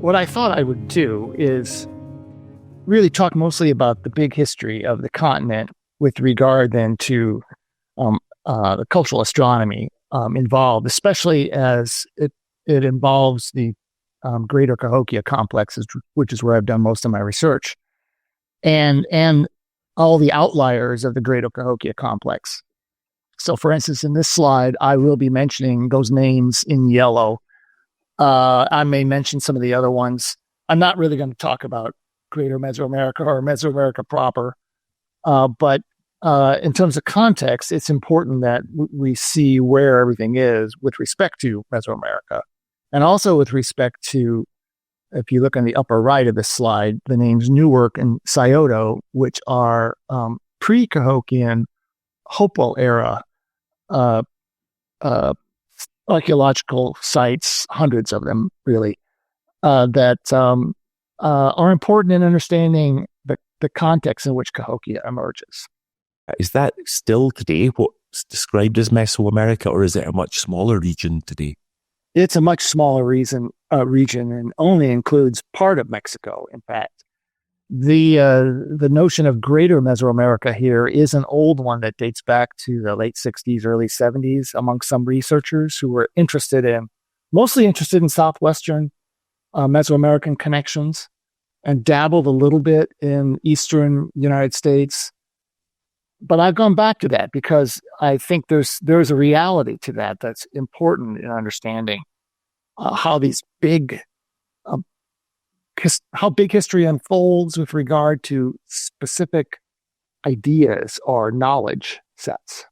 what I thought I would do is really talk mostly about the big history of the continent with regard then to the cultural astronomy involved, especially as it involves the greater Cahokia complexes, which is where I've done most of my research, and all the outliers of the greater Cahokia complex. So, for instance, in this slide, I will be mentioning those names in yellow. I may mention some of the other ones. I'm not really going to talk about Greater Mesoamerica or Mesoamerica proper, but in terms of context, it's important that we see where everything is with respect to Mesoamerica, and also with respect to, if you look on the upper right of this slide, the names Newark and Scioto, which are pre-Cahokian Hopewell era archaeological sites, hundreds of them really, that are important in understanding the context in which Cahokia emerges. Is that still today what's described as Mesoamerica, or is it a much smaller region today? It's a much smaller region and only includes part of Mexico, in fact. The notion of Greater Mesoamerica here is an old one that dates back to the late 60s, early 70s among some researchers who were mostly interested in southwestern Mesoamerican connections and dabbled a little bit in eastern United States. But I've gone back to that because I think there's a reality to that that's important in understanding how these how big history unfolds with regard to specific ideas or knowledge sets.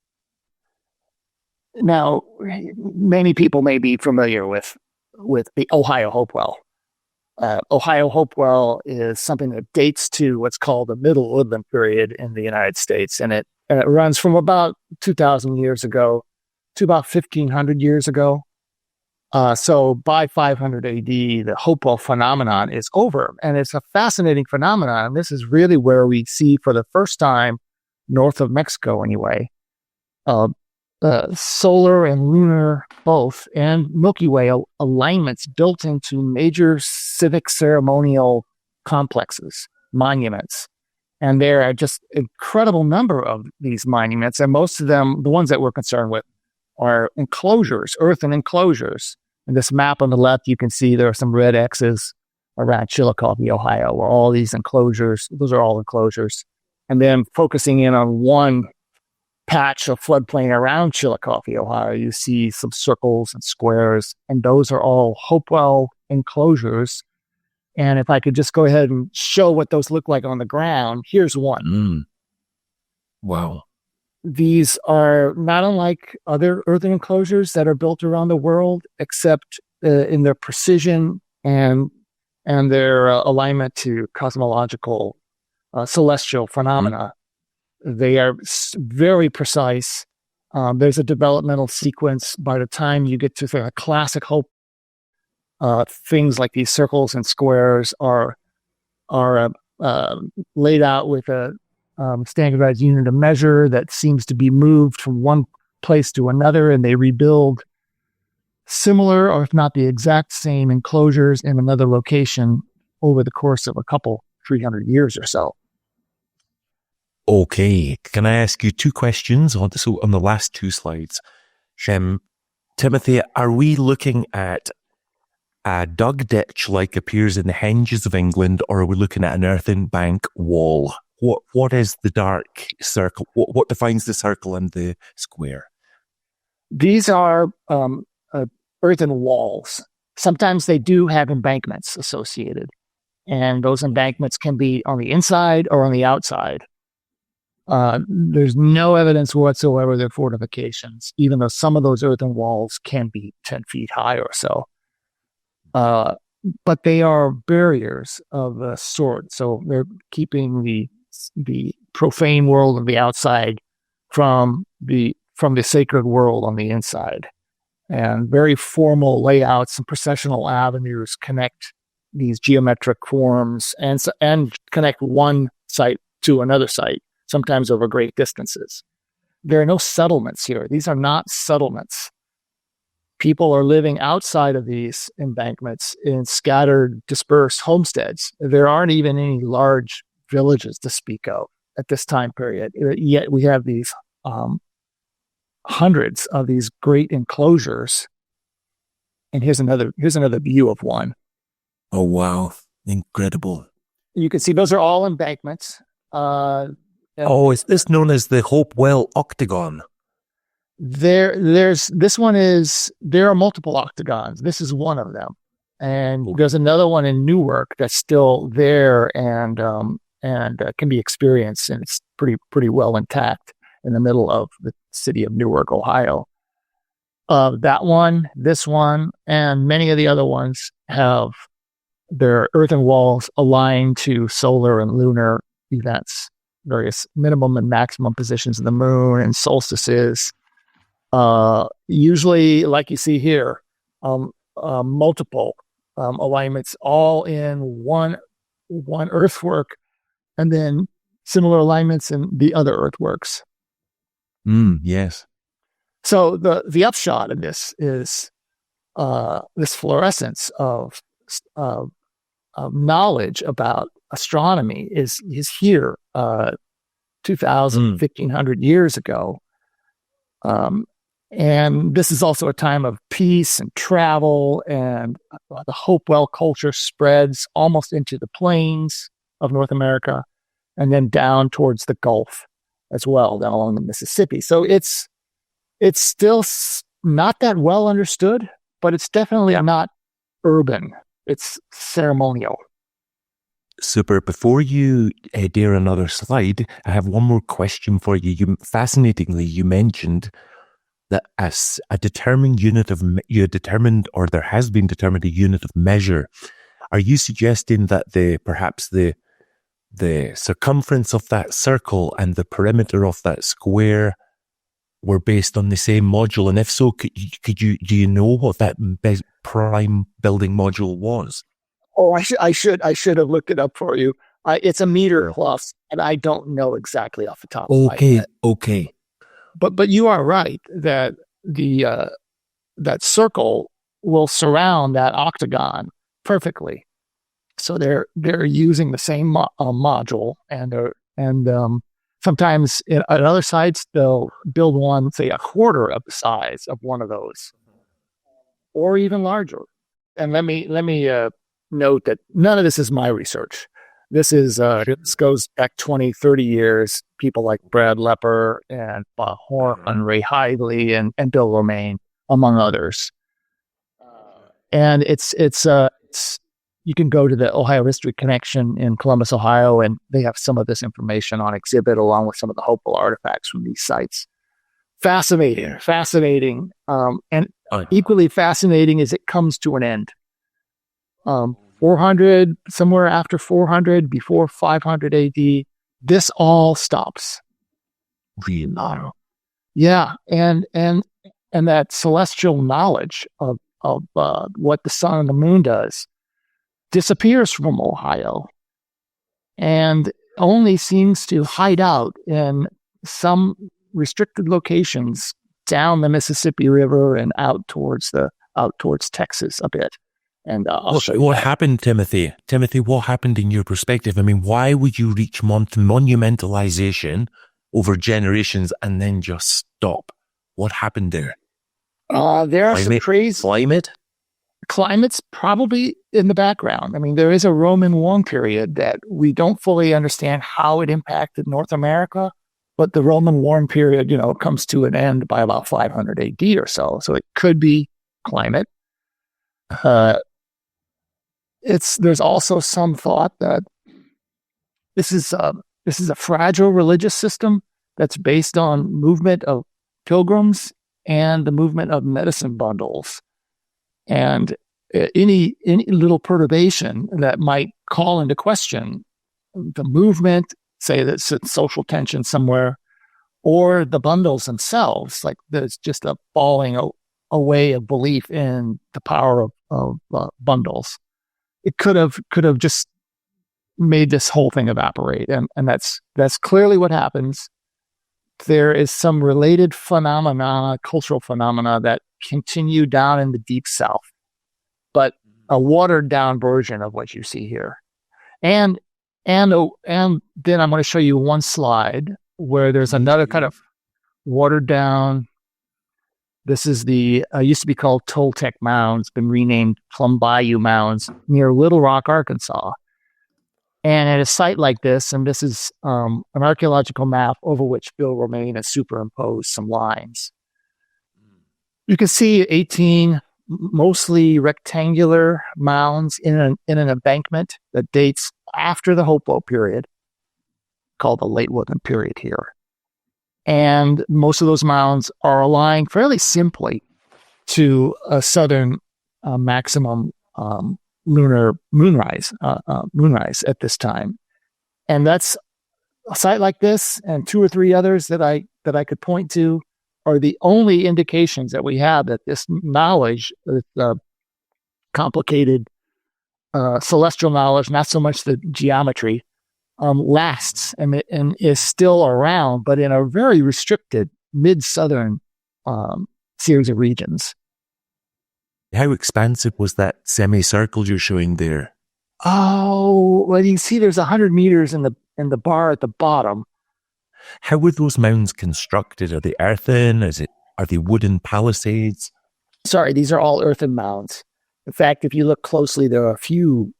Now, many people may be familiar with the Ohio Hopewell. Ohio Hopewell is something that dates to what's called the Middle Woodland period in the United States, and it runs from about 2,000 years ago to about 1,500 years ago. So by 500 AD, the Hopewell phenomenon is over, and it's a fascinating phenomenon. This is really where we see for the first time, north of Mexico anyway, solar and lunar both, and Milky Way alignments built into major civic ceremonial complexes, monuments. And there are just incredible number of these monuments, and most of them, the ones that we're concerned with, are enclosures, earthen enclosures. In this map on the left, you can see there are some red X's around Chillicothe, Ohio, where all these enclosures, those are all enclosures. And then focusing in on one patch of floodplain around Chillicothe, Ohio, you see some circles and squares, and those are all Hopewell enclosures. And if I could just go ahead and show what those look like on the ground, here's one. Wow. These are not unlike other earthen enclosures that are built around the world, except in their precision and their alignment to cosmological celestial phenomena. They are very precise. There's a developmental sequence. By the time you get to the classic Hope, things like these circles and squares are laid out with a standardized unit of measure that seems to be moved from one place to another, and they rebuild similar, or if not the exact same enclosures in another location over the course of 300 years or so. Okay, can I ask you two questions on the last two slides? Timothy, are we looking at a dug ditch like appears in the Henges of England, or are we looking at an earthen bank wall? What is the dark circle? What defines the circle and the square? These are earthen walls. Sometimes they do have embankments associated, and those embankments can be on the inside or on the outside. There's no evidence whatsoever they're fortifications, even though some of those earthen walls can be 10 feet high or so. But they are barriers of a sort, so they're keeping the profane world of the outside from the sacred world on the inside. And very formal layouts and processional avenues connect these geometric forms and connect one site to another site, sometimes over great distances. There are no settlements here. These are not settlements. people are living outside of these embankments in scattered, dispersed homesteads. There aren't even any large villages to speak of at this time period. Yet we have these hundreds of these great enclosures. And here's another view of one. Oh, wow. Incredible. You can see those are all embankments. Is this known as the Hopewell Octagon? There are multiple octagons. This is one of them. And there's another one in Newark that's still there and can be experienced, and it's pretty well intact in the middle of the city of Newark, Ohio. That one, this one, and many of the other ones have their earthen walls aligned to solar and lunar events, various minimum and maximum positions of the moon and solstices. Usually, like you see here, multiple alignments, all in one earthwork, and then similar alignments in the other earthworks. Yes. So the upshot of this is this fluorescence of knowledge about astronomy is here 2,000, 1,500 years ago. And this is also a time of peace and travel, and the Hopewell culture spreads almost into the plains of North America and then down towards the Gulf as well, down along the Mississippi. So it's still not that well understood, but it's definitely not urban. It's ceremonial. Super. Before you dare another slide, I have one more question for you. Fascinatingly, you mentioned that as a determined unit of, there has been determined a unit of measure. Are you suggesting that perhaps the circumference of that circle and the perimeter of that square were based on the same module? And if so, do you know what that prime building module was? Oh, I should have looked it up for you. It's a meter plus, and I don't know exactly off the top of my head. Okay. But you are right that that circle will surround that octagon perfectly. So they're using the same module, and sometimes at other sites they'll build one, say a quarter of the size of one of those, or even larger. And let me note that none of this is my research. This goes back 20, 30 years. People like Brad Lepper and Bob Horn, Ray Hidley, and Bill Romaine, among others. And it's you can go to the Ohio History Connection in Columbus, Ohio, and they have some of this information on exhibit along with some of the Hopewell artifacts from these sites. Fascinating. And equally fascinating is it comes to an end. 400, somewhere after 400, before 500 AD, this all stops. Really? Yeah, and that celestial knowledge of what the sun and the moon does disappears from Ohio, and only seems to hide out in some restricted locations down the Mississippi River and out towards Texas a bit. And what happened, Timothy? Timothy, what happened in your perspective? I mean, why would you reach monumentalization over generations and then just stop? What happened there? There are some crazy climate's probably in the background. I mean, there is a Roman warm period that we don't fully understand how it impacted North America, but the Roman warm period, comes to an end by about 500 AD or so. So it could be climate. There's also some thought that this is a fragile religious system that's based on movement of pilgrims and the movement of medicine bundles, and any little perturbation that might call into question the movement, say that's social tension somewhere, or the bundles themselves, like there's just a falling away of belief in the power of bundles. It could have just made this whole thing evaporate, and that's clearly what happens. There is some related cultural phenomena that continue down in the deep south, but a watered down version of what you see here. And then I'm going to show you one slide where there's another kind of watered down. This is the used to be called Toltec Mounds, been renamed Plum Bayou Mounds near Little Rock, Arkansas. And at a site like this, and this is an archaeological map over which Bill Romaine has superimposed some lines. You can see 18 mostly rectangular mounds in an embankment that dates after the Hopewell period, called the late woodland period here. And most of those mounds are aligned fairly simply to a southern maximum lunar moonrise at this time. And that's a site like this and two or three others that I could point to are the only indications that we have that this knowledge, complicated celestial knowledge, not so much the geometry, lasts and is still around, but in a very restricted mid-southern series of regions. How expansive was that semicircle you're showing there? Oh, well, you can see there's 100 meters in the bar at the bottom. How were those mounds constructed? Are they earthen? Are they wooden palisades? Sorry, these are all earthen mounds. In fact, if you look closely, there are a few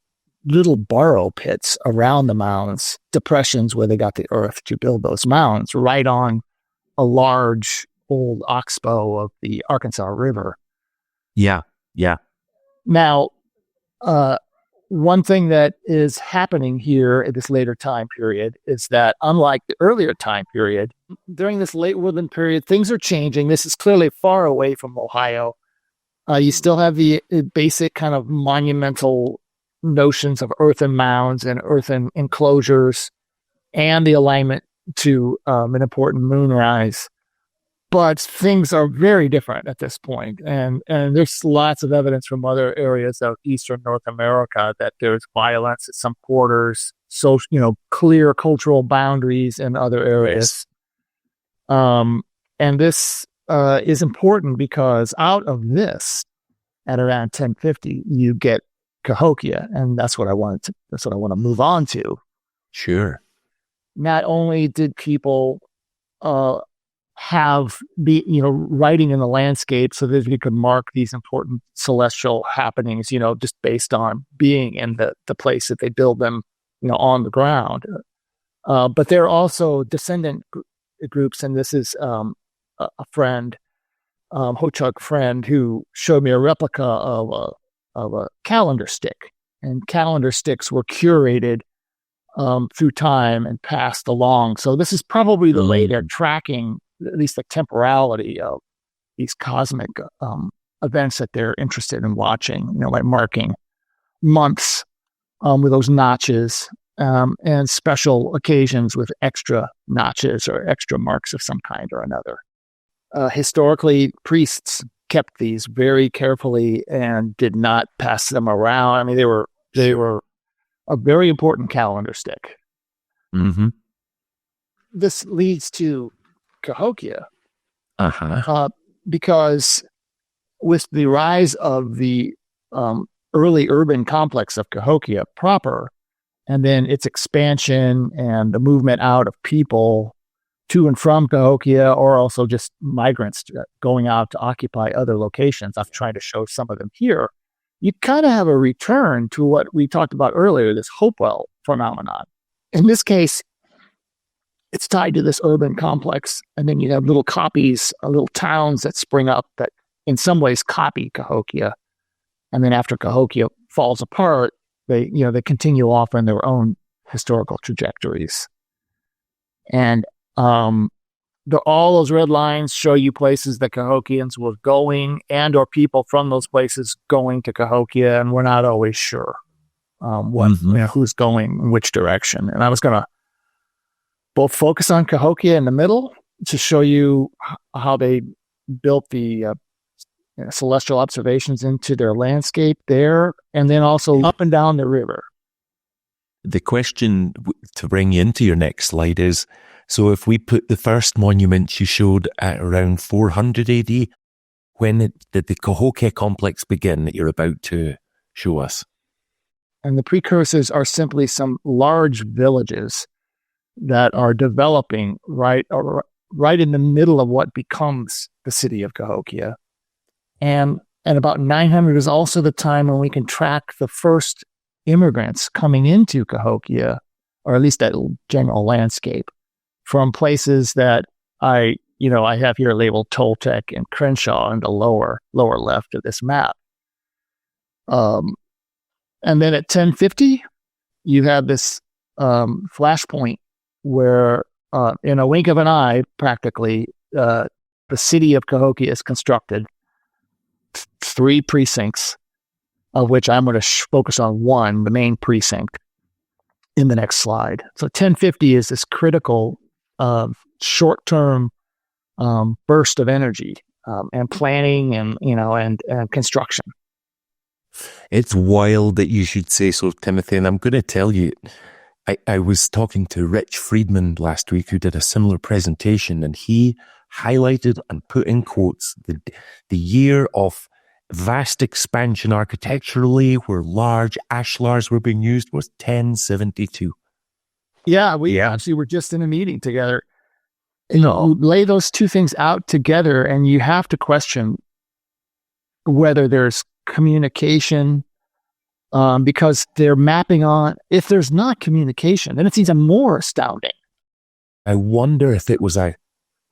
little burrow pits around the mounds, depressions where they got the earth to build those mounds, right on a large old oxbow of the Arkansas River. Yeah. Now, one thing that is happening here at this later time period is that, unlike the earlier time period, during this late woodland period, things are changing. This is clearly far away from Ohio. You still have the basic kind of monumental notions of earthen mounds and earthen enclosures and the alignment to an important moonrise. But things are very different at this point. And there's lots of evidence from other areas of Eastern North America that there's violence at some quarters, so, clear cultural boundaries in other areas. Yes. And this is important because out of this, at around 1050, you get Cahokia, and that's what I want to move on to. Sure. Not only did people have writing in the landscape so that we could mark these important celestial happenings, just based on being in the place that they build them, on the ground. But there are also descendant groups, and this is a friend, Ho-Chuk friend, who showed me a replica of a calendar stick, and calendar sticks were curated through time and passed along. So this is probably the way they're tracking at least the temporality of these cosmic events that they're interested in watching, by marking months with those notches and special occasions with extra notches or extra marks of some kind or another. Historically, priests kept these very carefully and did not pass them around. I mean, they were a very important calendar stick. Mm-hmm. This leads to Cahokia, because with the rise of the early urban complex of Cahokia proper, and then its expansion and the movement out of people to and from Cahokia, or also just migrants going out to occupy other locations. I'm trying to show some of them here. You kind of have a return to what we talked about earlier, this hopewell phenomenon. In this case, it's tied to this urban complex, and then you have little copies, little towns that spring up that in some ways copy Cahokia. And then after Cahokia falls apart, they continue off on their own historical trajectories. And all those red lines show you places that Cahokians were going, and or people from those places going to Cahokia, and we're not always sure who's going in which direction. And I was going to both focus on Cahokia in the middle to show you how they built the celestial observations into their landscape there, and then also up and down the river. The question to bring you into your next slide is, so if we put the first monuments you showed at around 400 AD, When did the Cahokia complex begin that you're about to show us? And the precursors are simply some large villages that are developing right in the middle of what becomes the city of Cahokia. And about 900 is also the time when we can track the first immigrants coming into Cahokia, or at least that general landscape, from places that I have here labeled Toltec and Crenshaw in the lower left of this map. And then at 1050, you have this flashpoint where, in a wink of an eye, practically, the city of Cahokia is constructed. 3 precincts, of which I'm going to focus on one, the main precinct, in the next slide. So 1050 is this critical short-term burst of energy and planning and construction. It's wild that you should say so, Timothy. And I'm going to tell you, I was talking to Rich Friedman last week, who did a similar presentation, and he highlighted and put in quotes the year of vast expansion architecturally, where large ashlars were being used, was 1072. Yeah, we actually were just in a meeting together. You lay those two things out together, and you have to question whether there's communication, because they're mapping on. If there's not communication, then it's even more astounding. I wonder if it was a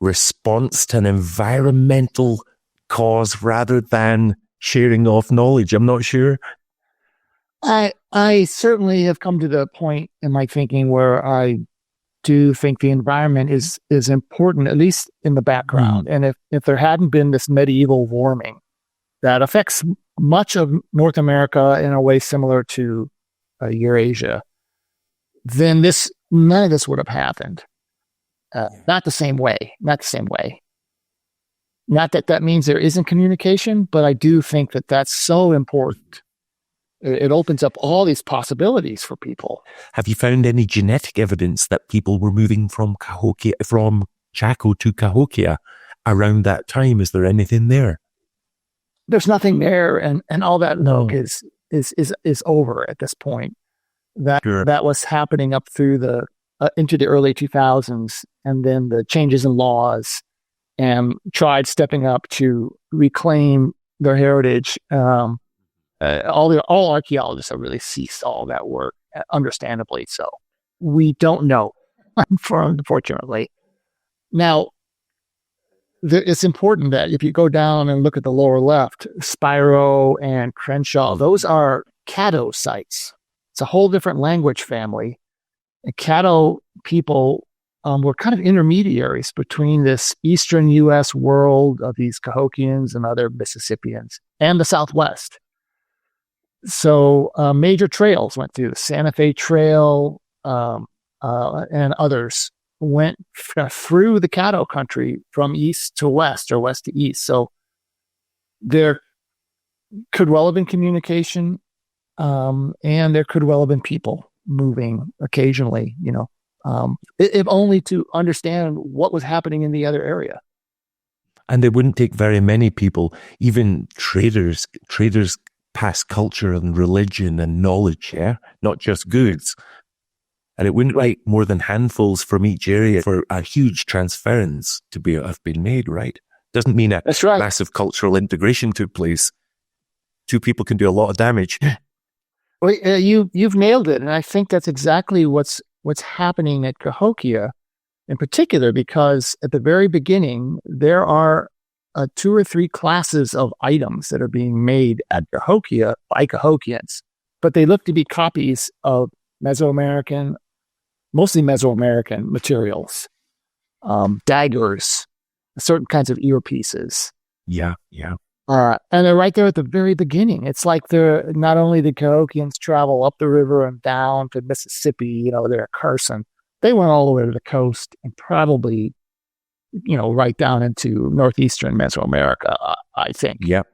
response to an environmental cause rather than sharing of knowledge. I'm not sure. I certainly have come to the point in my thinking where I do think the environment is important, at least in the background. And if there hadn't been this medieval warming that affects much of North America in a way similar to Eurasia, then none of this would have happened. Not the same way. Not that means there isn't communication, but I do think that that's so important. It opens up all these possibilities for people. Have you found any genetic evidence that people were moving from Chaco to Cahokia around that time? Is there anything there? There's nothing there, and all that look is over at this point. That was happening up through into the early 2000s, and then the changes in laws and tried stepping up to reclaim their heritage. All archaeologists have really ceased all that work, understandably so. We don't know, unfortunately. Now, it's important that if you go down and look at the lower left, Spiro and Crenshaw, those are Caddo sites. It's a whole different language family. And Caddo people were kind of intermediaries between this eastern U.S. world of these Cahokians and other Mississippians and the Southwest. So major trails went through. The Santa Fe Trail and others went through the Caddo country from east to west or west to east. So there could well have been communication, and there could well have been people moving occasionally, if only to understand what was happening in the other area. And it wouldn't take very many people, even traders pass culture and religion and knowledge, not just goods. And it wouldn't take more than handfuls from each area for a huge transference to have been made, right? Doesn't mean That's right. Massive cultural integration took place. 2 people can do a lot of damage. Well, you've nailed it, and I think that's exactly what's happening at Cahokia, in particular, because at the very beginning there are 2 or 3 classes of items that are being made at Cahokia by Cahokians, but they look to be copies of mostly Mesoamerican materials, daggers, certain kinds of earpieces. Yeah. And they're right there at the very beginning. It's like not only did Cahokians travel up the river and down to Mississippi, they're at Carson. They went all the way to the coast and probably, right down into northeastern Mesoamerica, I think. Yep.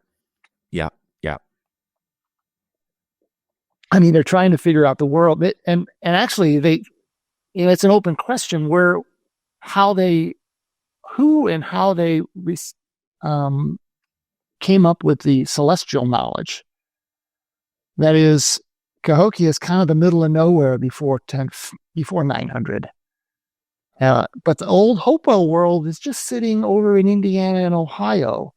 I mean, they're trying to figure out the world, and actually, it's an open question who and how they came up with the celestial knowledge. That is, Cahokia is kind of the middle of nowhere before 900. But the old Hopewell world is just sitting over in Indiana and Ohio.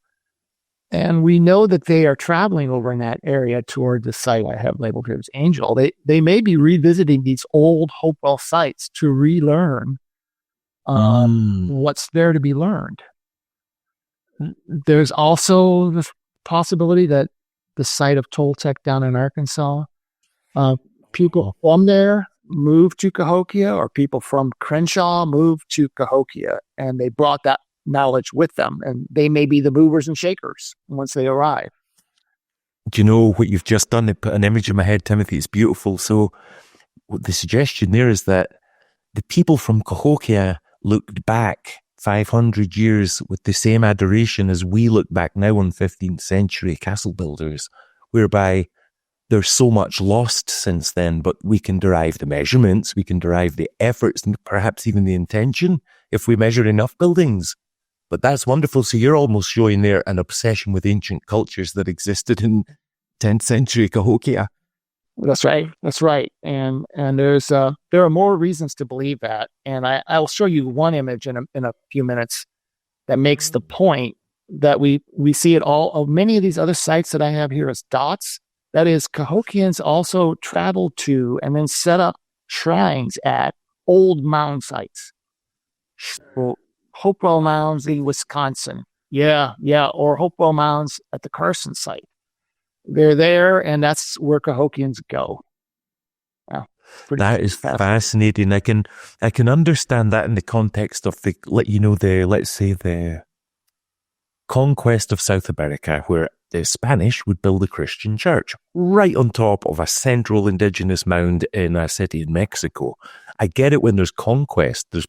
And we know that they are traveling over in that area toward the site I have labeled here as Angel. They may be revisiting these old Hopewell sites to relearn what's there to be learned. There's also the possibility that the site of Toltec down in Arkansas, people from there moved to Cahokia, or people from Crenshaw moved to Cahokia, and they brought that knowledge with them, and they may be the movers and shakers once they arrive. Do you know what you've just done? It put an image in my head, Timothy. It's beautiful. So the suggestion there is that the people from Cahokia looked back 500 years with the same adoration as we look back now on 15th century castle builders, whereby there's so much lost since then, but we can derive the measurements, we can derive the efforts, and perhaps even the intention if we measure enough buildings. But that's wonderful. So you're almost showing there an obsession with ancient cultures that existed in 10th century Cahokia. That's right. That's right. And there are more reasons to believe that. And I'll show you one image in a few minutes that makes the point that we see it all of many of these other sites that I have here as dots. That is, Cahokians also traveled to and then set up shrines at old mound sites. So, Hopewell Mounds in Wisconsin. Yeah. Or Hopewell Mounds at the Carson site. They're there, and that's where Cahokians go. Wow, that is fascinating. I can understand that in the context of the conquest of South America, where the Spanish would build a Christian church right on top of a central indigenous mound in a city in Mexico. I get it when there's conquest, there's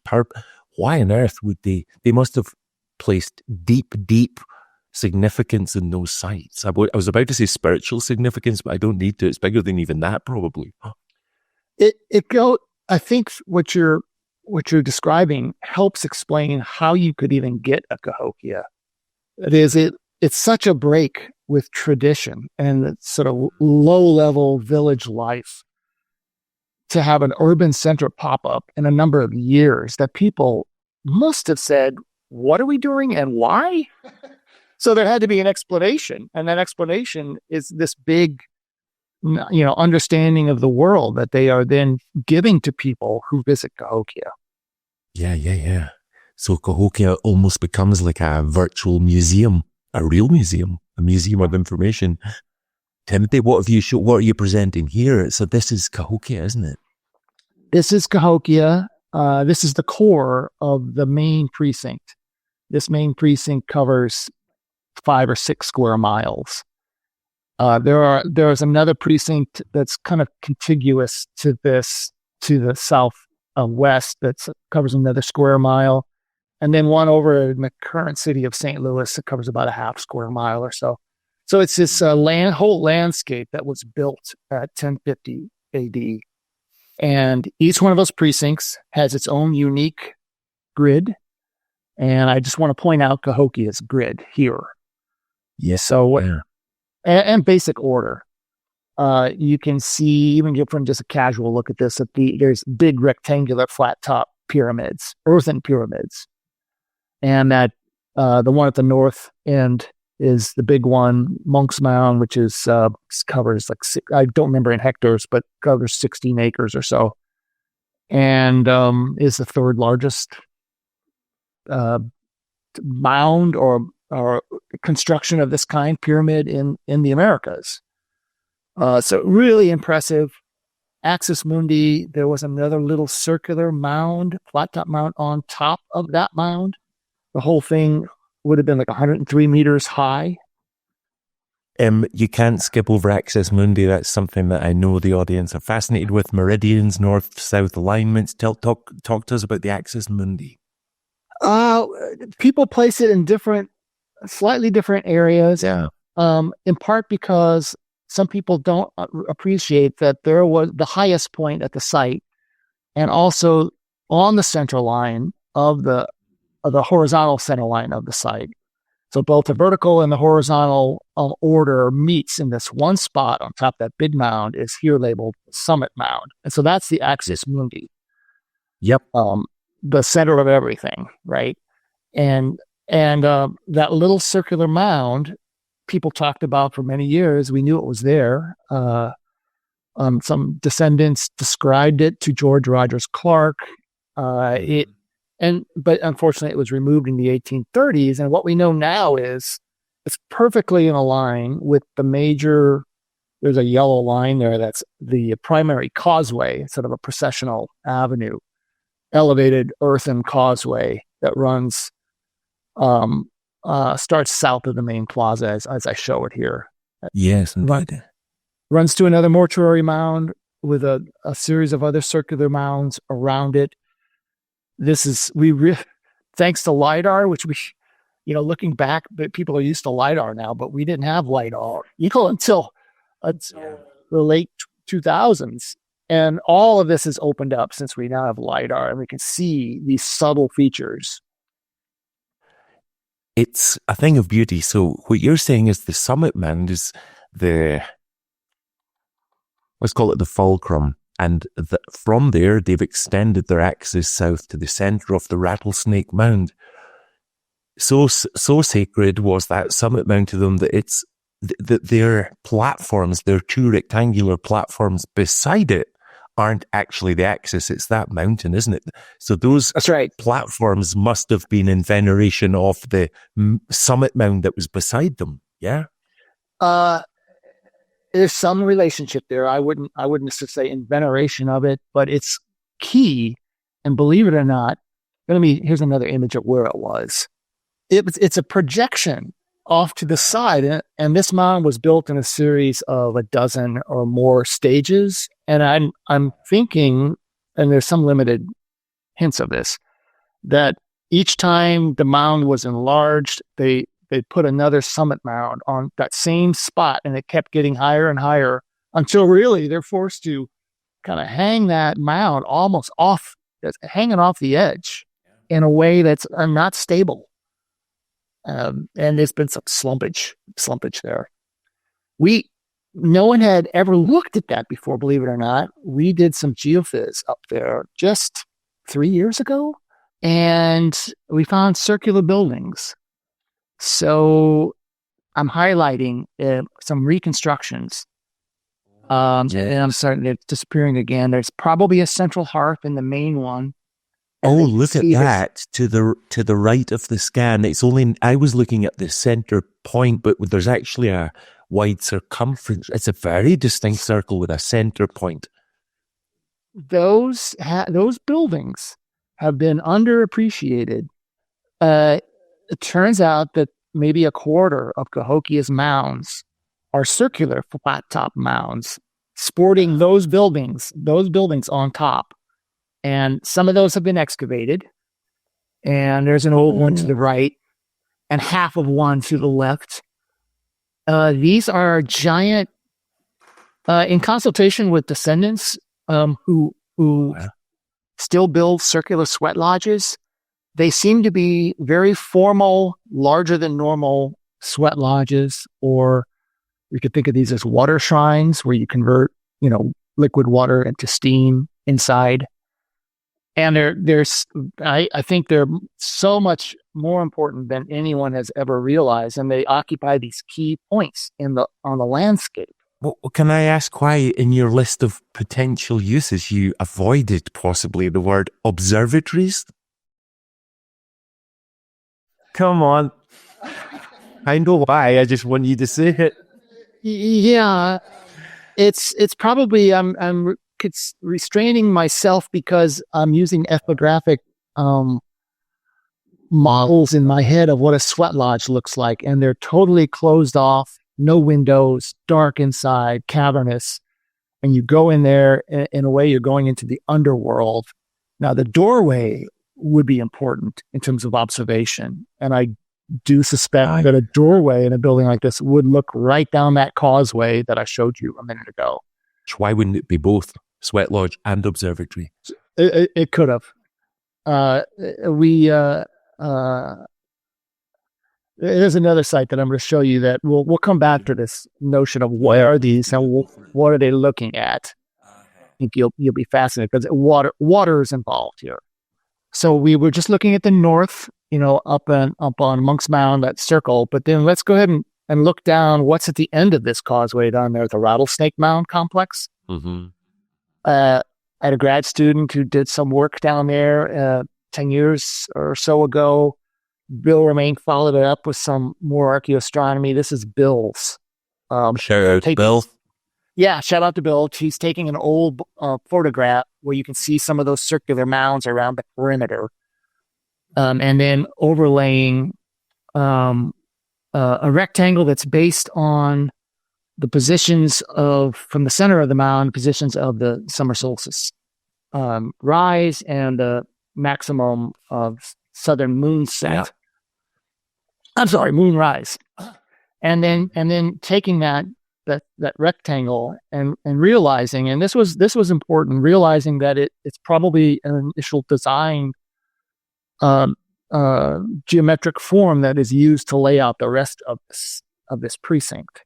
why on earth would they must have placed deep significance in those sites. I was about to say spiritual significance, but I don't need to. It's bigger than even that, probably. I think what you're describing helps explain how you could even get a Cahokia. It's such a break with tradition and sort of low-level village life to have an urban center pop up in a number of years that people must have said, what are we doing and why? So there had to be an explanation. And that explanation is this big, understanding of the world that they are then giving to people who visit Cahokia. Yeah. So Cahokia almost becomes like a virtual museum, a real museum, a museum of information. Timothy, what are you presenting here? So this is Cahokia, isn't it? This is Cahokia. This is the core of the main precinct. This main precinct covers 5 or 6 square miles. There's another precinct that's kind of contiguous to this, to the southwest, that covers another square mile, and then one over in the current city of St. Louis that covers about a half square mile or so. So it's this whole landscape that was built at 1050 AD, and each one of those precincts has its own unique grid. And I just want to point out Cahokia's grid here. Yes. So, and basic order. You can see, even from just a casual look at this, that there's big rectangular flat top pyramids, earthen pyramids. And that the one at the north end is the big one, Monk's Mound, which is covers I don't remember in hectares, but covers 16 acres or so. And is the third largest mound or construction of this kind, pyramid in the Americas. So really impressive. Axis Mundi, there was another little circular mound, flat top mound on top of that mound. The whole thing would have been like 103 meters high. You can't skip over Axis Mundi. That's something that I know the audience are fascinated with. Meridians, north-south alignments. Talk to us about the Axis Mundi. People place it in slightly different areas. Yeah. In part because some people don't appreciate that there was the highest point at the site, and also on the center line of the horizontal center line of the site. So both the vertical and the horizontal order meets in this one spot on top of that big mound is here labeled summit mound. And so that's the axis mundi. Yep. The center of everything, right? And that little circular mound people talked about for many years. We knew it was there. Some descendants described it to George Rogers Clark. But unfortunately, it was removed in the 1830s. And what we know now is it's perfectly in a line with the major. There's a yellow line there. That's the primary causeway, sort of a processional avenue, elevated earthen causeway that runs, starts south of the main plaza as I show it here. Yes, indeed. Runs to another mortuary mound with a series of other circular mounds around it. This is, thanks to LiDAR, which we, looking back, but people are used to LiDAR now, but we didn't have LiDAR, until the late 2000s. And all of this has opened up since we now have LiDAR and we can see these subtle features. It's a thing of beauty. So what you're saying is the summit mound is let's call it the fulcrum. And from there, they've extended their axis south to the center of the Rattlesnake mound. So sacred was that summit mound to them that their platforms, their two rectangular platforms beside it, aren't actually the axis. It's that mountain, isn't it? So that's right. Platforms must have been in veneration of the summit mound that was beside them. Yeah. There's some relationship there. I wouldn't necessarily say in veneration of it, but it's key. And believe it or not, here's another image of where it was. It's a projection off to the side, and this mound was built in a series of a dozen or more stages. And I'm thinking, and there's some limited hints of this, that each time the mound was enlarged, they put another summit mound on that same spot, and it kept getting higher and higher until really they're forced to kind of hang that mound almost hanging off the edge in a way that's not stable. And there's been some slumpage there. No one had ever looked at that before, believe it or not. We did some geophys up there just 3 years ago, and we found circular buildings. So I'm highlighting some reconstructions. And I'm starting to disappearing again. There's probably a central hearth in the main one. Look at that to the right of the scan. I was looking at the center point, but there's actually a wide circumference. It's a very distinct circle with a center point. Those buildings have been underappreciated. It turns out that maybe a quarter of Cahokia's mounds are circular flat top mounds, sporting those buildings on top. And some of those have been excavated. And there's an old one to the right and half of one to the left. These are giant, in consultation with descendants who still build circular sweat lodges. They seem to be very formal, larger than normal sweat lodges, or you could think of these as water shrines where you convert, liquid water into steam inside. And I think they're so much more important than anyone has ever realized, and they occupy these key points on the landscape. Well, can I ask why in your list of potential uses you avoided possibly the word observatories? Come on. I know why. I just want you to say it. Yeah. It's probably I'm restraining myself because I'm using ethnographic models in my head of what a sweat lodge looks like, and they're totally closed off, no windows, dark inside, cavernous. And you go in there, in a way, you're going into the underworld. Now, the doorway would be important in terms of observation. And I do suspect that a doorway in a building like this would look right down that causeway that I showed you a minute ago. Why wouldn't it be both sweat lodge and observatory? It could have. There's another site that I'm going to show you that we'll come back to this notion of what are these and what are they looking at. I think you'll be fascinated because water is involved here. So we were just looking at the north, up on Monk's Mound, that circle. But then let's go ahead and look down. What's at the end of this causeway down there at the Rattlesnake Mound complex? Mm-hmm. I had a grad student who did some work down there 10 years or so ago. Bill Remain followed it up with some more archaeoastronomy. This is Bill's. Shout out to Bill. Yeah, shout out to Bill. He's taking an old photograph where you can see some of those circular mounds around the perimeter, and then overlaying a rectangle that's based on the positions from the center of the mound, positions of the summer solstice rise and the maximum of southern moon set. Yeah. I'm sorry, moonrise. And then taking that rectangle and realizing, and this was important, realizing that it's probably an initial design geometric form that is used to lay out the rest of this precinct.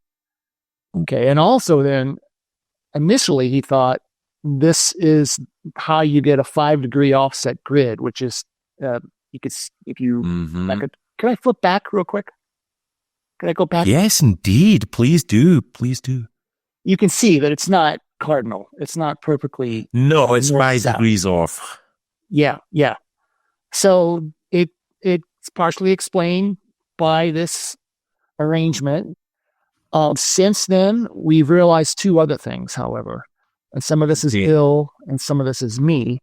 Okay, and also then initially he thought this is how you get a 5-degree offset grid, which is you could, if you can I flip back real quick? Can I go back? Yes, indeed. Please do. Please do. You can see that it's not cardinal. It's not perfectly. No, it's 5 degrees off. Yeah. So it's partially explained by this arrangement. Since then, we've realized 2 other things, however. And some of this is Bill and some of this is me.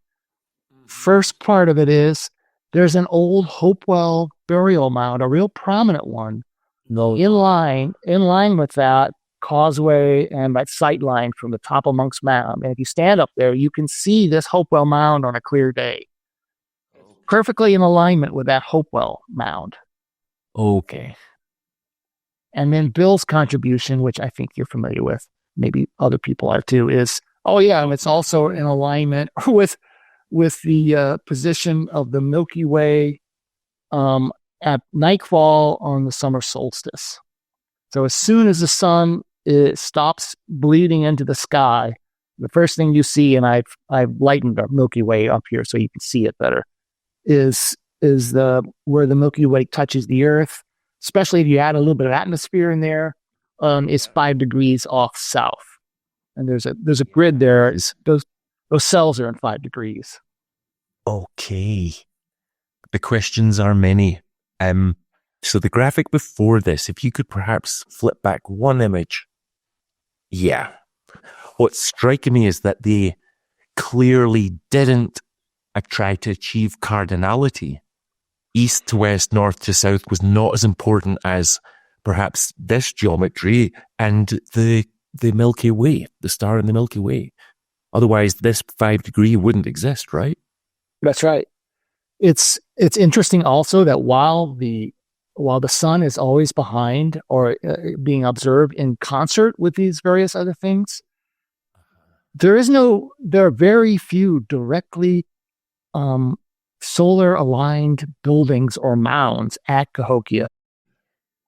First part of it is there's an old Hopewell burial mound, a real prominent one, in line with that causeway and that sight line from the top of Monk's Mound. And if you stand up there, you can see this Hopewell mound on a clear day, perfectly in alignment with that Hopewell mound. Okay. And then Bill's contribution, which I think you're familiar with, maybe other people are too, is, it's also in alignment with the position of the Milky Way at nightfall on the summer solstice. So as soon as the sun stops bleeding into the sky, the first thing you see, and I've lightened the Milky Way up here so you can see it better, is where the Milky Way touches the Earth, especially if you add a little bit of atmosphere in there, is 5 degrees off south. And there's a grid there. Those cells are in 5 degrees. Okay. The questions are many. So the graphic before this, if you could perhaps flip back one image. Yeah. What's striking me is that they clearly didn't try to achieve cardinality. East to west, north to south was not as important as perhaps this geometry and the Milky Way, the star in the Milky Way. Otherwise, this 5 degree wouldn't exist, right? That's right. It's interesting also that while the sun is always behind or being observed in concert with these various other things, there are very few directly solar aligned buildings or mounds at Cahokia.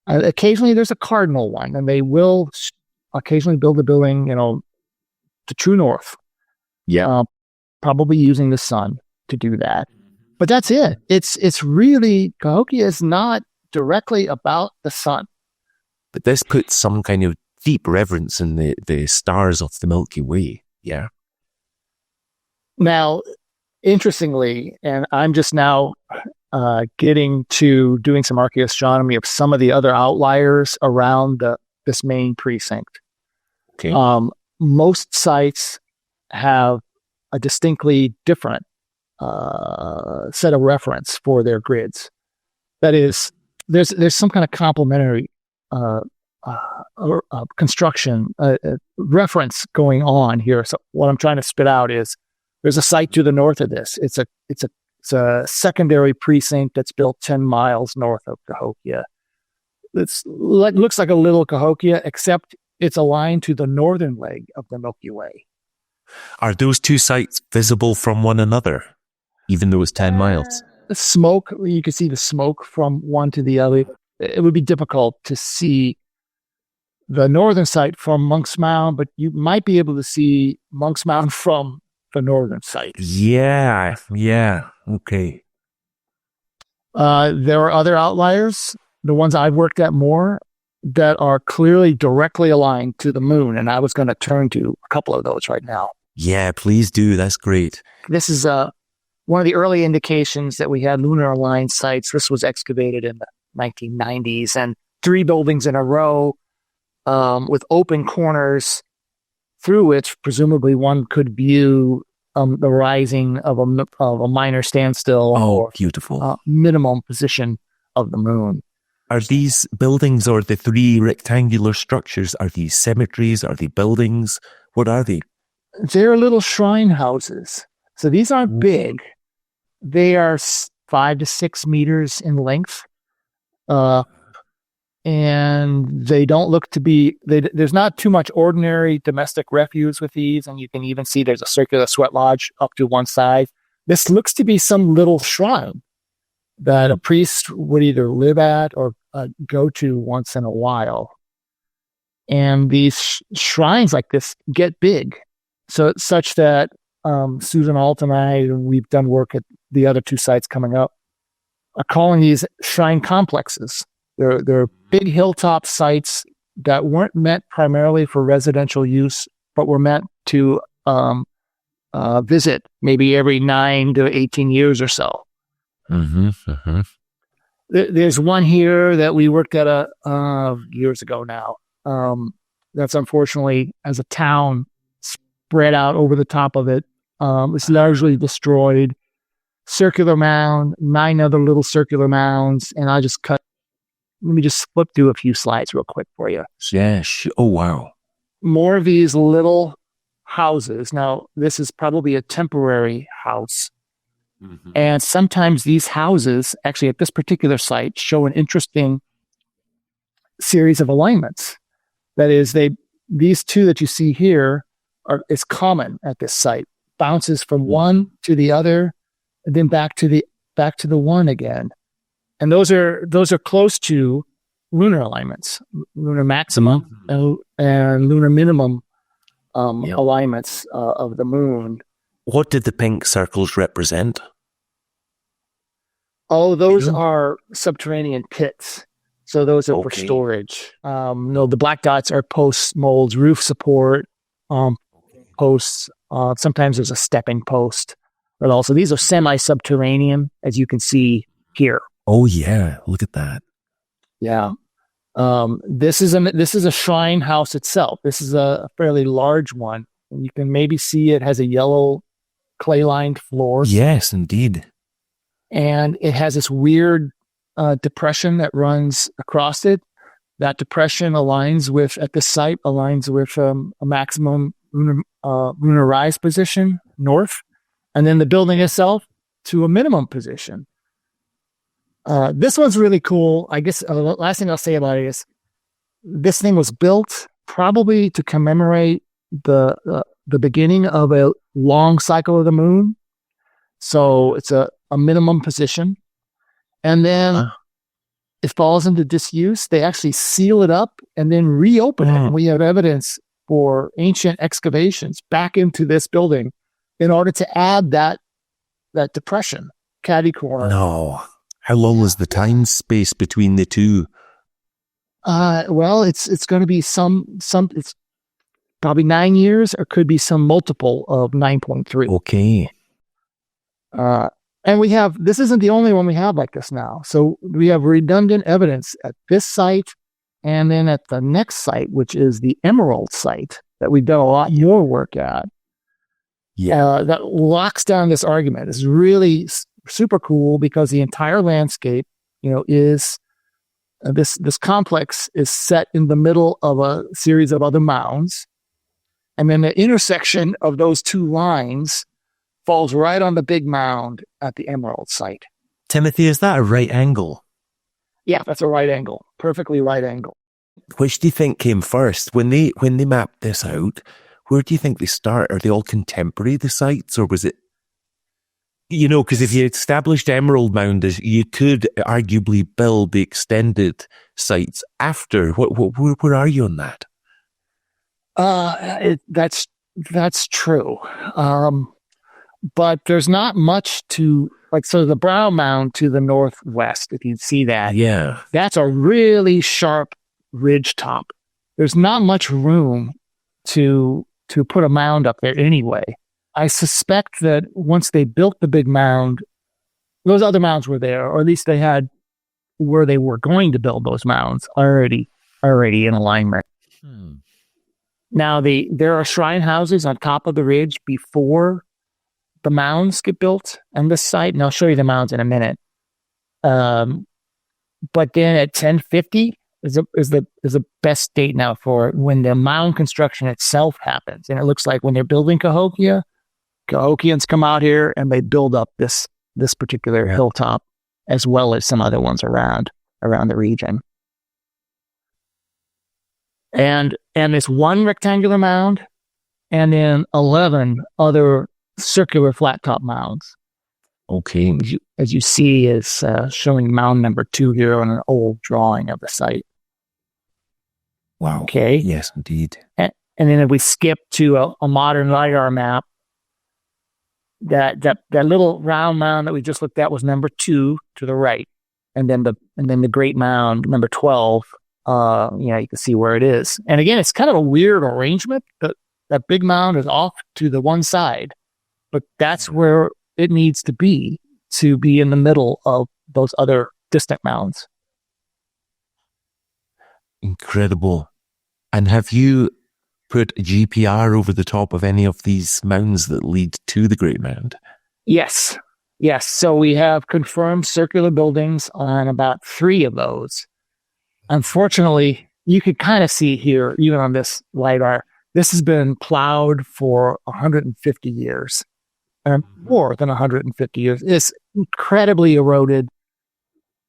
Occasionally there's a cardinal one, and they will occasionally build a building, to true north. Yeah. Probably using the sun to do that. But that's it. It's really, Cahokia is not directly about the sun. But this puts some kind of deep reverence in the stars of the Milky Way. Yeah. Now, interestingly, and I'm just now getting to doing some archaeoastronomy of some of the other outliers around this main precinct. Okay. Most sites have a distinctly different set of reference for their grids. That is, there's some kind of complementary construction reference going on here. So what I'm trying to spit out is there's a site to the north of this. It's a secondary precinct that's built 10 miles north of Cahokia. It looks like a little Cahokia, except it's aligned to the northern leg of the Milky Way. Are those 2 sites visible from one another, even though it's 10 miles? The smoke, you can see the smoke from one to the other. it would be difficult to see the northern site from Monk's Mound, but you might be able to see Monk's Mound from the northern site. Yeah. Okay. There are other outliers, the ones I've worked at more, that are clearly directly aligned to the moon, and I was going to turn to a couple of those right now. Yeah, please do. That's great. This is one of the early indications that we had lunar aligned sites. This was excavated in the 1990s, and 3 buildings in a row with open corners through which presumably one could view the rising of a minor standstill or beautiful minimum position of the moon. Are these buildings or the 3 rectangular structures, are these cemeteries? Are they buildings? What are they? They're little shrine houses. So these aren't big. They are 5 to 6 meters in length. And they don't look to be, there's not too much ordinary domestic refuse with these. And you can even see there's a circular sweat lodge up to one side. This looks to be some little shrine that a priest would either live at or go to once in a while. And these shrines like this get big. So it's such that Susan Alt and I, we've done work at the other 2 sites coming up, are calling these shrine complexes. They're big hilltop sites that weren't meant primarily for residential use, but were meant to visit maybe every 9 to 18 years or so. There's one here that we worked at years ago now. That's unfortunately, as a town, spread out over the top of it. It's largely destroyed. Circular mound, 9 other little circular mounds, and let me just flip through a few slides real quick for you. Yeah. Oh, wow. More of these little houses. Now, this is probably a temporary house. And sometimes these houses, actually at this particular site, show an interesting series of alignments. That is, these 2 that you see here is common at this site. Bounces from one to the other, and then back to the one again. And those are close to lunar alignments, lunar maximum and lunar minimum alignments of the moon. What did the pink circles represent? Oh, those are subterranean pits. So those are for storage. No, the black dots are posts, molds, roof support, posts. Sometimes there's a stepping post. But also these are semi-subterranean, as you can see here. Oh yeah, look at that. Yeah. This is a shrine house itself. This is a fairly large one. You can maybe see it has a yellow clay-lined floor. Yes, indeed. And it has this weird depression that runs across it. That depression at this site aligns with a maximum lunar rise position north, and then the building itself to a minimum position. This one's really cool. I guess the last thing I'll say about it is this thing was built probably to commemorate the beginning of a long cycle of the moon. So it's a minimum position. And then it falls into disuse. They actually seal it up and then reopen it. And we have evidence for ancient excavations back into this building in order to add that depression, catty corner. No. How long was the time space between the 2? Well, it's going to be it's probably 9 years, or could be some multiple of 9.3. Okay. And this isn't the only one we have like this now. So we have redundant evidence at this site and then at the next site, which is the Emerald site that we've done a lot more work at. Yeah. That locks down this argument. It's really super cool because the entire landscape, is this complex is set in the middle of a series of other mounds. And then the intersection of those 2 lines falls right on the big mound at the Emerald site. Timothy, is that a right angle? Yeah, that's a right angle. Perfectly right angle. Which do you think came first? When they mapped this out, where do you think they start? Are they all contemporary, the sites, or was it? Because if you established Emerald Mound, you could arguably build the extended sites after. Where are you on that? That's true. But there's not much to, so the Brown Mound to the northwest, if you see that. Yeah. That's a really sharp ridge top. There's not much room to put a mound up there anyway. I suspect that once they built the big mound, those other mounds were there, or at least they had where they were going to build those mounds already in alignment. Now, there are shrine houses on top of the ridge before the mounds get built on this site, and I'll show you the mounds in a minute. But then at 1050 is the best date now for when the mound construction itself happens. And it looks like when they're building Cahokia, Cahokians come out here and they build up this particular hilltop, as well as some other ones around the region. And this one rectangular mound, and then 11 other circular flat top mounds. Okay. As you see, is showing mound number 2 here on an old drawing of the site. Wow. Okay. Yes, indeed. And then if we skip to a modern LiDAR map, that little round mound that we just looked at was number 2 to the right, and then the great mound number 12. You can see where it is. And again, it's kind of a weird arrangement. That big mound is off to the one side, but that's where it needs to be in the middle of those other distant mounds. Incredible. And have you put a GPR over the top of any of these mounds that lead to the Great Mound? Yes. So we have confirmed circular buildings on about 3 of those. Unfortunately, you could kind of see here, even on this LiDAR, this has been plowed for 150 years, or more than 150 years. It's incredibly eroded.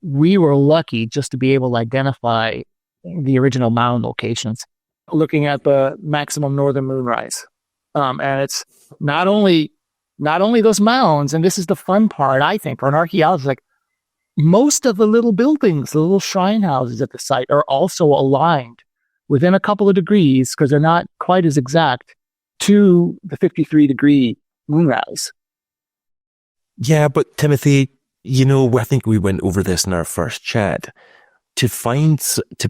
We were lucky just to be able to identify the original mound locations, looking at the maximum northern moonrise. And it's not only those mounds, and this is the fun part, I think, for an archaeologist, like most of the little buildings, the little shrine houses at the site are also aligned within a couple of degrees, because they're not quite as exact, to the 53-degree moonrise. Yeah, but Timothy, I think we went over this in our first chat.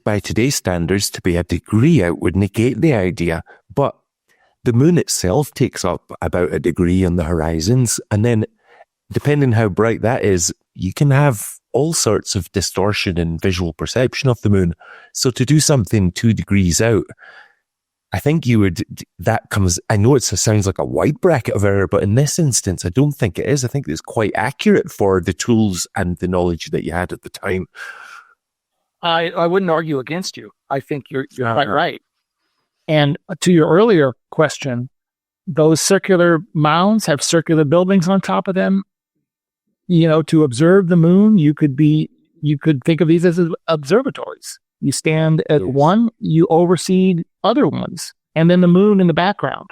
By today's standards, to be a degree out would negate the idea, but the moon itself takes up about a degree on the horizons, and then depending how bright that is, you can have all sorts of distortion in visual perception of the moon. So to do something 2 degrees out, I think I know it sounds like a wide bracket of error, but in this instance, I don't think it is. I think it's quite accurate for the tools and the knowledge that you had at the time. I wouldn't argue against you. I think you're quite right. And to your earlier question, those circular mounds have circular buildings on top of them. To observe the moon, you could think of these as observatories. You stand at one, you oversee other ones, and then the moon in the background.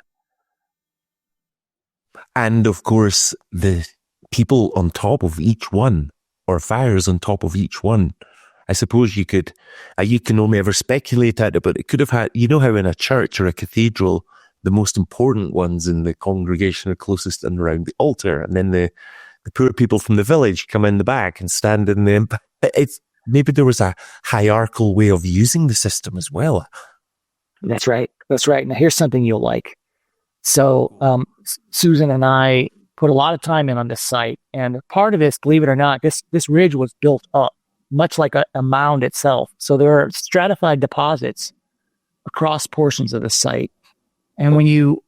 And of course, the people on top of each one, or fires on top of each one. I suppose you can only ever speculate at it, but it could have had, how in a church or a cathedral, the most important ones in the congregation are closest and around the altar, and then the poor people from the village come in the back and stand in the... Maybe there was a hierarchical way of using the system as well. That's right. Now, here's something you'll like. So, Susan and I put a lot of time in on this site, and part of this, believe it or not, this ridge was built up, much like a mound itself. So there are stratified deposits across portions of the site. And when you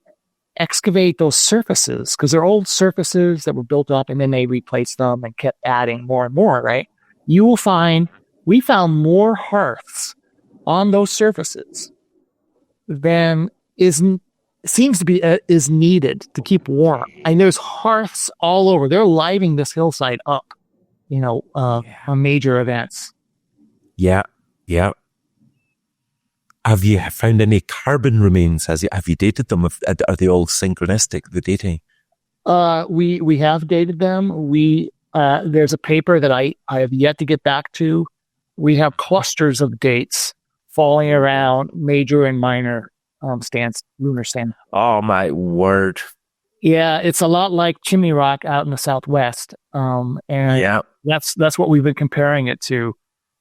excavate those surfaces, because they're old surfaces that were built up and then they replaced them and kept adding more and more, right? You will find, we found more hearths on those surfaces than is needed to keep warm. And there's hearths all over. They're livening this hillside up, on major events. Yeah. Have you found any carbon remains? Have you dated them? Are they all synchronistic, the dating? We have dated them. There's a paper that I have yet to get back to. We have clusters of dates falling around major and minor lunar stands. Oh my word. Yeah, it's a lot like Chimney Rock out in the Southwest. And Yeah. that's what we've been comparing it to.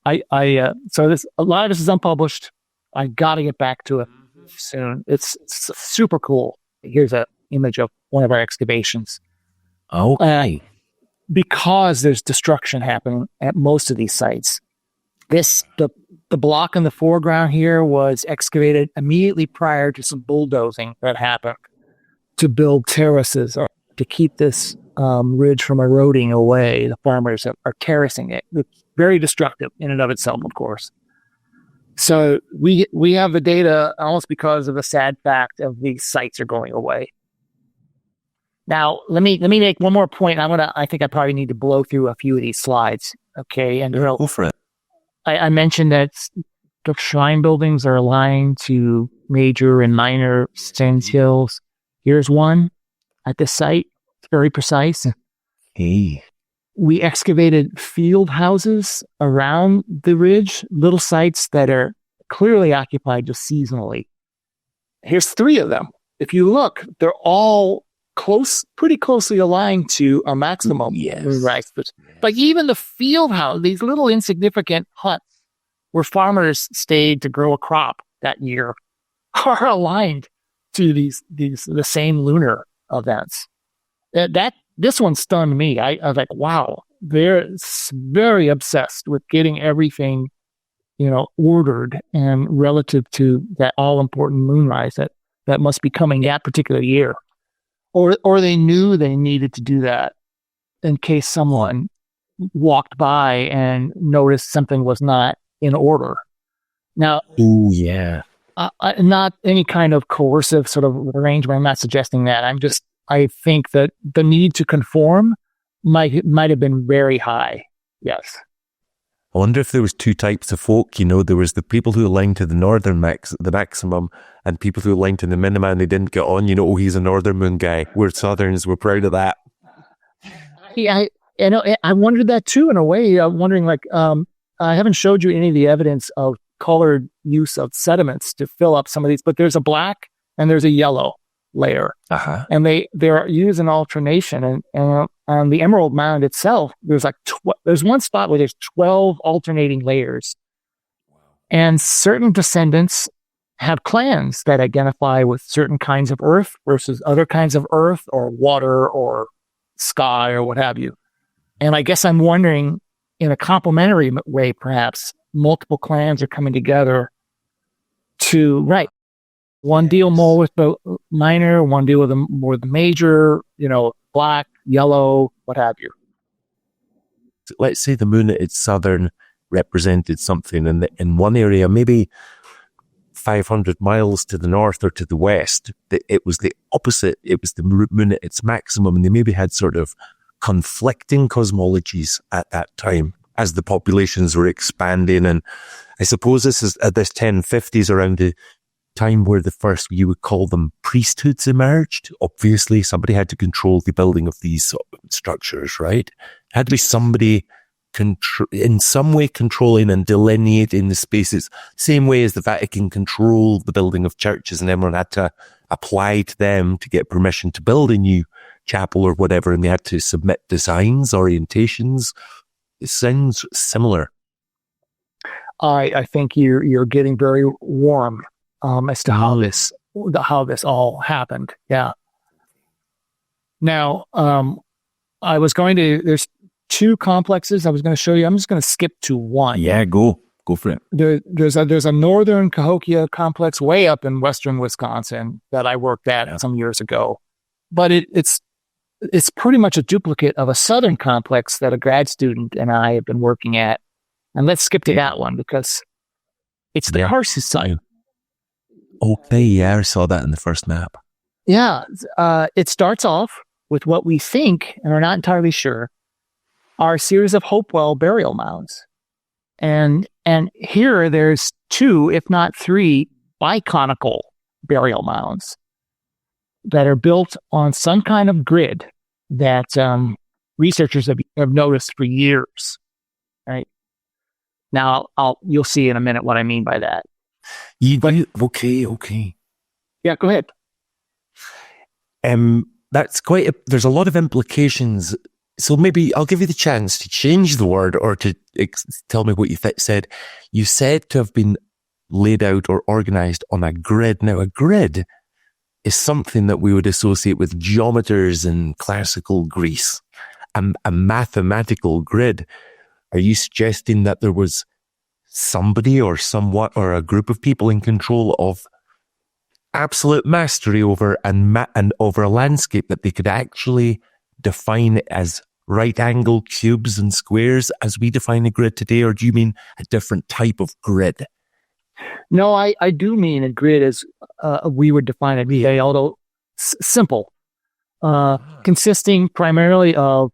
So a lot of this is unpublished. I got to get back to it soon. It's super cool. Here's an image of one of our excavations. Okay. Because there's destruction happening at most of these sites. The block in the foreground here was excavated immediately prior to some bulldozing that happened to build terraces or to keep this ridge from eroding away. The farmers are terracing it. It's very destructive in and of itself, of course. So we have the data almost because of the sad fact of these sites are going away. Now, let me make one more point. I think I probably need to blow through a few of these slides. Okay. And go for it. I mentioned that the shrine buildings are aligned to major and minor sand hills. Here's one at this site. It's very precise. Hey. We excavated field houses around the ridge, little sites that are clearly occupied just seasonally. Here's 3 of them. If you look, they're all pretty closely aligned to a maximum. Yes. Right. But even the field house, these little insignificant huts where farmers stayed to grow a crop that year, are aligned to the same lunar events. This one stunned me. I was like, wow, they're very obsessed with getting everything, ordered and relative to that all important moonrise that must be coming that particular year. Or they knew they needed to do that in case someone walked by and noticed something was not in order. Now, not any kind of coercive sort of arrangement. I'm not suggesting that. I think that the need to conform might have been very high. Yes. I wonder if there was 2 types of folk. There was the people who aligned to the northern the maximum, and people who aligned to the minima, and they didn't get on. He's a northern moon guy. We're Southerns. We're proud of that. Yeah, I wondered that too. In a way, I'm wondering I haven't showed you any of the evidence of colored use of sediments to fill up some of these, but there's a black and there's a yellow layer, and they're used in alternation. And on the Emerald Mound itself, there's one spot where there's 12 alternating layers, and certain descendants have clans that identify with certain kinds of earth versus other kinds of earth or water or sky or what have you. And I guess I'm wondering, in a complementary way, perhaps multiple clans are coming together to one deal more with the minor, one deal with more the major, black, yellow, what have you. Let's say the moon at its southern represented something in one area, maybe 500 miles to the north or to the west. It was the opposite. It was the moon at its maximum, and they maybe had sort of conflicting cosmologies at that time as the populations were expanding. And I suppose this is at this 1050s, around the time where the first, you would call them, priesthoods emerged. Obviously, somebody had to control the building of these structures, right? Had to be somebody in some way controlling and delineating the spaces, same way as the Vatican controlled the building of churches, and everyone had to apply to them to get permission to build a new chapel or whatever, and they had to submit designs, orientations. It sounds similar. I think you're getting very warm as to how this all happened. Yeah. Now, there's 2 complexes I was going to show you. I'm just going to skip to one. Yeah, go for it. There's a northern Cahokia complex way up in western Wisconsin that I worked at some years ago, but it's pretty much a duplicate of a southern complex that a grad student and I have been working at. And let's skip to that one because it's the Carson site. Okay, yeah, I saw that in the first map. Yeah, it starts off with what we think, and we're not entirely sure, are a series of hopewell burial mounds. And here there's 2, if not 3, biconical burial mounds. that are built on some kind of grid that researchers have noticed for years. Right now, you'll see in a minute what I mean by that. Okay. Yeah, go ahead. That's there's a lot of implications. So maybe I'll give you the chance to change the word or to tell me what you said. You said to have been laid out or organized on a grid. Now, a grid is something that we would associate with geometers in classical Greece. A mathematical grid. Are you suggesting that there was somebody or somewhat or a group of people in control of absolute mastery over and over a landscape that they could actually define it as right-angled cubes and squares as we define a grid today? Or do you mean a different type of grid? No, I do mean a grid as we would define it today, although simple, consisting primarily of